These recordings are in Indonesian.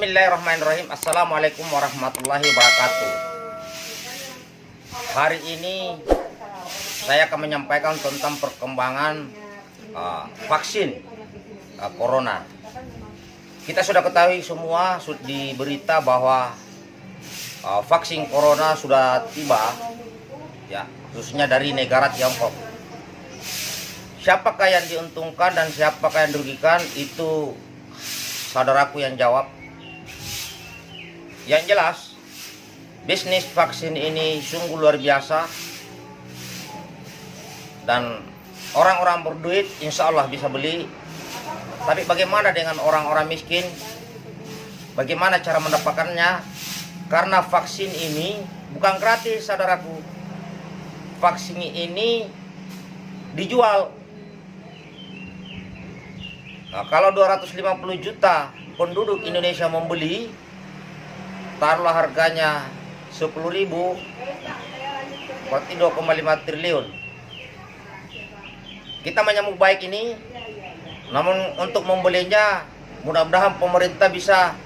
Bismillahirrahmanirrahim. Assalamualaikum warahmatullahi wabarakatuh. Hari ini saya akan menyampaikan tentang perkembangan vaksin corona. Kita sudah ketahui semua di berita bahwa vaksin corona sudah tiba, ya, khususnya dari negara Tiongkok. Siapakah yang diuntungkan dan siapakah yang dirugikan, itu saudaraku yang jawab. Yang jelas, bisnis vaksin ini sungguh luar biasa, dan orang-orang berduit insya Allah bisa beli. Tapi bagaimana dengan orang-orang miskin? Bagaimana cara mendapatkannya? Karena vaksin ini bukan gratis, saudaraku. Vaksin ini dijual. Nah, kalau 250 juta penduduk Indonesia membeli, taruhlah harganya 10.000, berarti 2,5 triliun. Kita menyambut baik ini, namun untuk membelinya mudah-mudahan pemerintah bisa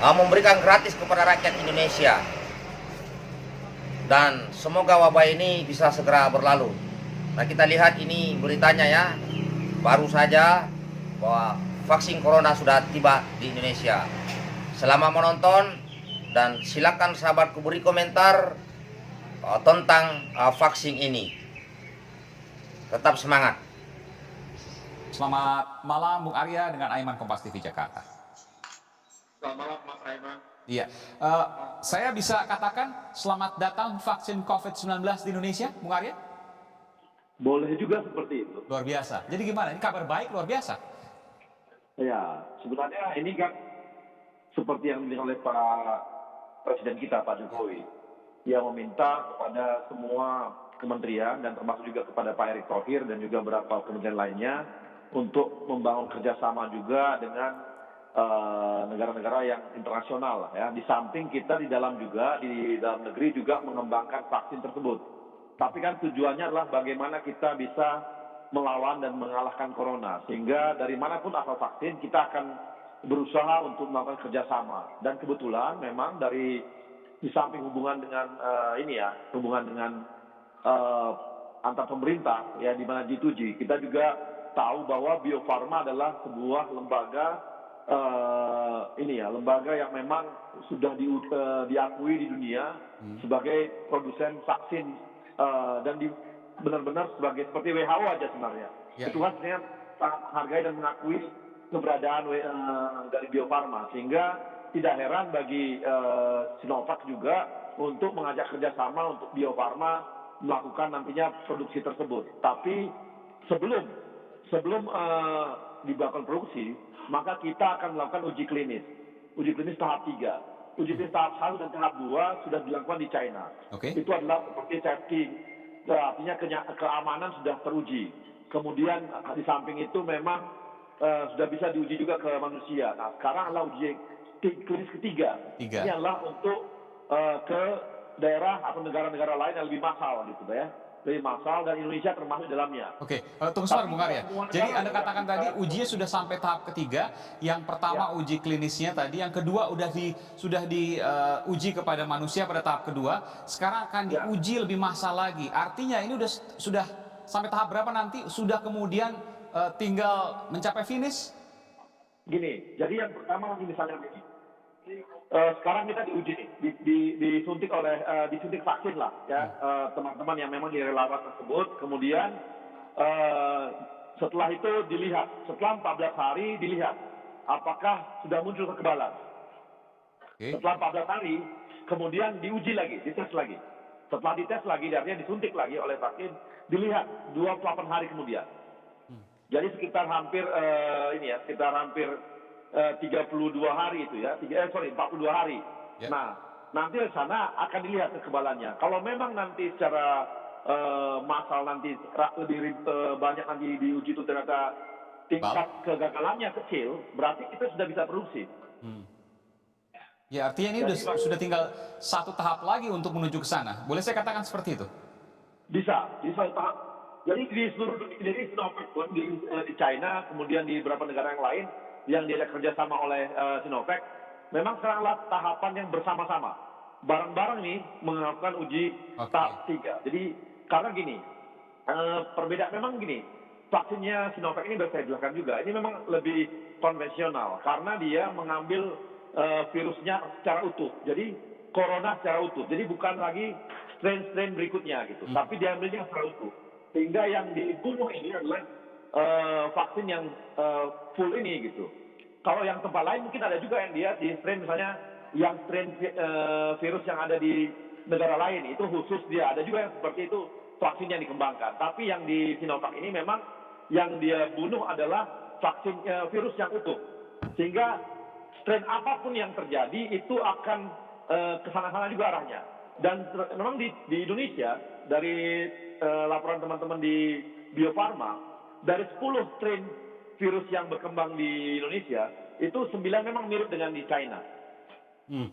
memberikan gratis kepada rakyat Indonesia, dan semoga wabah ini bisa segera berlalu. Nah, kita lihat ini beritanya ya, baru saja bahwa vaksin corona sudah tiba di Indonesia. Selamat menonton, dan silakan sahabatku beri komentar tentang vaksin ini. Tetap semangat. Selamat malam Bung Arya dengan Aiman, Kompas TV Jakarta. Selamat malam Mas Aiman. Iya, saya bisa katakan selamat datang vaksin COVID-19 di Indonesia, Bung Arya? Boleh juga seperti itu. Luar biasa. Jadi gimana? Ini kabar baik luar biasa. Ya, sebenarnya ini kan seperti yang dibilang oleh Pak Presiden kita, Pak Jokowi, yang meminta kepada semua kementerian dan termasuk juga kepada Pak Erick Thohir dan juga beberapa kementerian lainnya untuk membangun kerjasama juga dengan negara-negara yang internasional, ya. Di samping kita di dalam negeri juga mengembangkan vaksin tersebut. Tapi kan tujuannya adalah bagaimana kita bisa melawan dan mengalahkan corona, sehingga dari manapun asal vaksin kita akan berusaha untuk melakukan kerjasama. Dan kebetulan memang di samping hubungan dengan hubungan dengan antar pemerintah, ya, di mana G2G, kita juga tahu bahwa Bio Farma adalah sebuah lembaga lembaga yang memang sudah diakui di dunia sebagai produsen vaksin, dan benar-benar seperti WHO aja sebenarnya. Ya. Itu kan sebenarnya sangat menghargai dan mengakui keberadaan dari Bio Farma, sehingga tidak heran bagi Sinovac juga untuk mengajak kerjasama untuk Bio Farma melakukan nantinya produksi tersebut. Tapi sebelum dilakukan produksi, maka kita akan melakukan uji klinis tahap 3. Uji klinis tahap 1 dan tahap 2 sudah dilakukan di China. Oke. Itu adalah seperti safety, artinya keamanan sudah teruji. Kemudian di samping itu memang sudah bisa diuji juga ke manusia. Nah, sekarang adalah uji klinis ketiga. Ini adalah untuk ke daerah atau negara-negara lain yang lebih massal, gitu ya. Lebih massal, dan Indonesia termasuk dalamnya. Oke, tunggu sebentar Bung Arya. Jadi Anda katakan tadi ujinya sudah sampai tahap ketiga. Yang pertama uji klinisnya tadi, yang kedua sudah diuji kepada manusia pada tahap kedua. Sekarang akan diuji lebih massal lagi. Artinya ini sudah sampai tahap berapa nanti? Sudah kemudian tinggal mencapai finish? Gini, jadi yang pertama misalnya begini. Sekarang kita diuji disuntik vaksin lah, ya, teman-teman yang memang di relawan tersebut. Kemudian setelah itu dilihat, setelah 14 hari dilihat apakah sudah muncul kekebalan. Setelah 14 hari kemudian diuji lagi, dites lagi. Setelah dites lagi, artinya disuntik lagi oleh vaksin, dilihat 28 hari kemudian. Jadi sekitar hampir 32 hari itu ya, 42 hari. Yeah. Nah, nanti di sana akan dilihat kekebalannya. Kalau memang nanti secara massal nanti lebih banyak nanti diuji itu ternyata tingkat kegagalannya kecil, berarti kita sudah bisa produksi. Ya, artinya ini sudah tinggal satu tahap lagi untuk menuju ke sana. Boleh saya katakan seperti itu? Bisa tahap. Jadi di seluruh dunia, jadi Sinovac pun di China, kemudian di beberapa negara yang lain yang diajak kerjasama oleh Sinovac, memang sekaranglah tahapan yang bersama-sama. Bareng-bareng nih melakukan uji tahap 3. Jadi karena gini, perbedaan memang gini, vaksinnya Sinovac ini sudah saya jelaskan juga, ini memang lebih konvensional karena dia mengambil virusnya secara utuh. Jadi corona secara utuh. Jadi bukan lagi strain-strain berikutnya gitu, tapi diambilnya secara utuh. Sehingga yang dibunuh ini adalah vaksin yang full ini gitu. Kalau yang tempat lain mungkin ada juga yang dia di strain misalnya yang strain virus yang ada di negara lain itu khusus dia. Ada juga yang seperti itu vaksin yang dikembangkan. Tapi yang di Sinovac ini memang yang dia bunuh adalah vaksin virus yang utuh. Sehingga strain apapun yang terjadi itu akan kesana-sana juga arahnya. Dan memang di Indonesia dari laporan teman-teman di Bio Farma, dari 10 strain virus yang berkembang di Indonesia, itu 9 memang mirip dengan di China.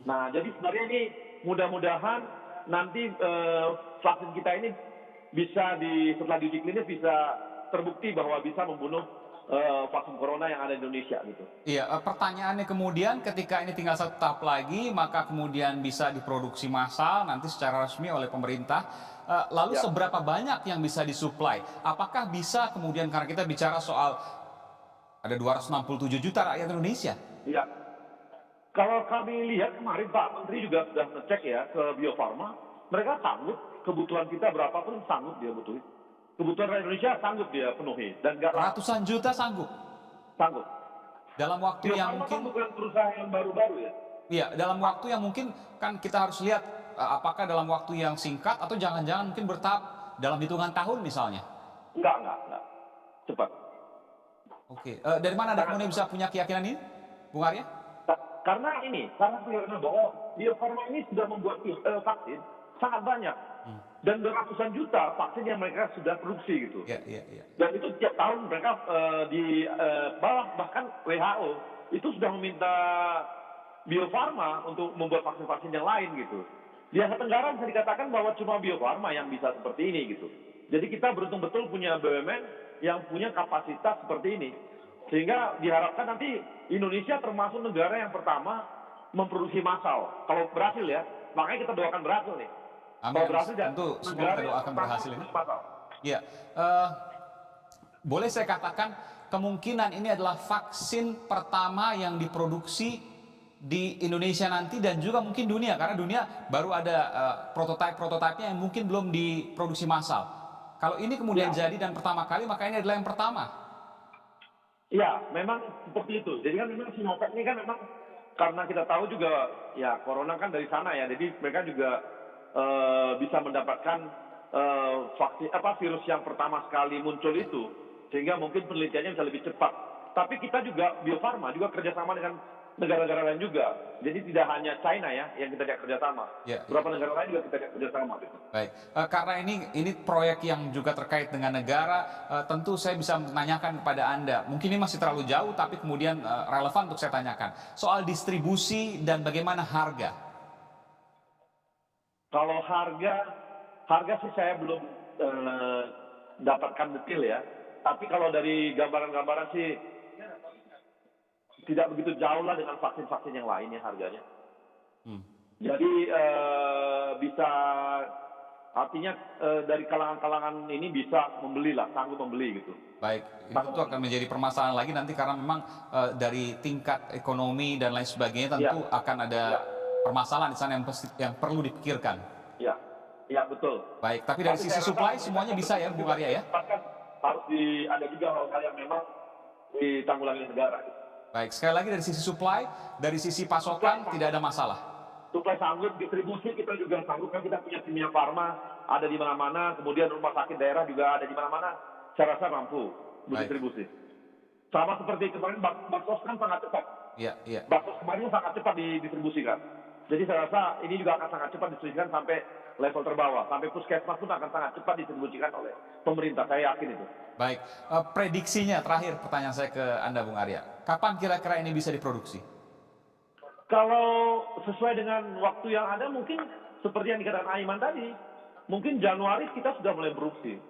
Nah, jadi sebenarnya ini mudah-mudahan nanti vaksin kita ini bisa setelah diuji klinis bisa terbukti bahwa bisa membunuh vaksin corona yang ada di Indonesia gitu. Iya, pertanyaannya kemudian ketika ini tinggal 1 tahap lagi, maka kemudian bisa diproduksi massal nanti secara resmi oleh pemerintah. Lalu seberapa banyak yang bisa disuplai? Apakah bisa kemudian, karena kita bicara soal ada 267 juta rakyat Indonesia? Iya. Kalau kami lihat kemarin Pak Menteri juga sudah ngecek ya ke Bio Farma, mereka sanggup kebutuhan kita berapapun sanggup dia butuhin. Kebutuhan rakyat Indonesia sanggup dia penuhi dan nggak Ratusan juta sanggup sanggup. dalam waktu Bio yang Farma mungkin. kan bukan perusahaan yang baru-baru ya. Iya, dalam waktu yang mungkin kan kita harus lihat apakah dalam waktu yang singkat atau jangan-jangan mungkin bertahap dalam hitungan tahun misalnya. Enggak. Cepat. Oke, dari mana Anda kemudian bisa punya keyakinan ini, Bung Arya? Karena bahwa Bio Farma ini sudah membuat vaksin sangat banyak. Dan ratusan juta vaksin yang mereka sudah produksi gitu. Iya. Dan itu tiap tahun mereka di bawah bahkan WHO itu sudah meminta Bio Farma untuk membuat vaksin-vaksin yang lain gitu. Di Asia Tenggara bisa dikatakan bahwa cuma Bio Farma yang bisa seperti ini gitu. Jadi kita beruntung betul punya BUMN yang punya kapasitas seperti ini. Sehingga diharapkan nanti Indonesia termasuk negara yang pertama memproduksi massal. Kalau berhasil ya, makanya kita doakan berhasil nih. Amin. Kalau berhasil ya, Tentu semua kita doakan berhasil ini. Iya, boleh saya katakan kemungkinan ini adalah vaksin pertama yang diproduksi di Indonesia nanti dan juga mungkin dunia, karena dunia baru ada prototipe-prototipenya yang mungkin belum diproduksi massal. Kalau ini kemudian jadi dan pertama kali, maka ini adalah yang pertama. Iya, memang seperti itu. Jadi kan memang Sinovac ini kan memang karena kita tahu juga ya corona kan dari sana ya, jadi mereka juga bisa mendapatkan vaksin virus yang pertama sekali muncul itu, sehingga mungkin penelitiannya bisa lebih cepat. Tapi kita juga Bio Farma juga kerjasama dengan negara-negara lain juga. Jadi tidak hanya China ya yang kita ajak kerjasama. Beberapa negara lain juga kita ajak kerjasama. Gitu. Baik, karena ini proyek yang juga terkait dengan negara, tentu saya bisa menanyakan kepada Anda. Mungkin ini masih terlalu jauh, tapi kemudian relevan untuk saya tanyakan. Soal distribusi dan bagaimana harga. Kalau harga sih saya belum dapatkan detail ya. Tapi kalau dari gambaran-gambaran sih tidak begitu jauh lah dengan vaksin-vaksin yang lainnya harganya. Jadi bisa artinya dari kalangan-kalangan ini bisa membeli lah, sanggup membeli gitu. Baik, itu akan menjadi permasalahan lagi nanti karena memang dari tingkat ekonomi dan lain sebagainya tentu akan ada permasalahan di sana yang perlu dipikirkan. Ya betul. Baik, tapi dari sisi supply semuanya bisa ya, Bung Arya ya? Harus ada juga hal-hal yang memang ditanggulangi negara. Baik, sekali lagi dari sisi supply, dari sisi pasokan tidak ada masalah. Supply sanggup, distribusi kita juga sanggup, kan kita punya Kimia Farma ada di mana-mana, kemudian rumah sakit daerah juga ada di mana-mana. Saya rasa mampu berdistribusi. Sama seperti kemarin baksos kan sangat cepat. Iya. Baksos kemarin sangat cepat didistribusikan. Jadi saya rasa ini juga akan sangat cepat didistribusikan sampai level terbawah. Sampai puskesmas pun akan sangat cepat didistribusikan oleh pemerintah. Saya yakin itu. Baik, prediksinya terakhir pertanyaan saya ke Anda, Bung Arya. Kapan kira-kira ini bisa diproduksi? Kalau sesuai dengan waktu yang ada mungkin seperti yang dikatakan Aiman tadi. Mungkin Januari kita sudah mulai produksi.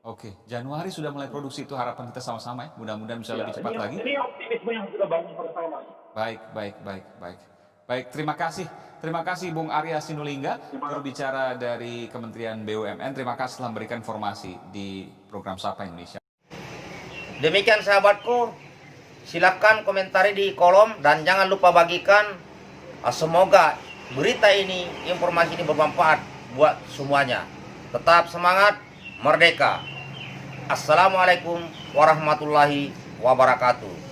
Oke, Januari sudah mulai produksi, itu harapan kita sama-sama ya. Mudah-mudahan bisa lebih cepat lagi. Ini optimisme yang kita bangun bersama. Baik, baik, baik, baik. Baik, terima kasih Bung Arya Sinulinga, juru bicara dari Kementerian BUMN. Terima kasih telah memberikan informasi di program Sapa Indonesia. Demikian sahabatku, silakan komentari di kolom dan jangan lupa bagikan. Semoga berita ini, informasi ini bermanfaat buat semuanya. Tetap semangat, merdeka. Assalamualaikum warahmatullahi wabarakatuh.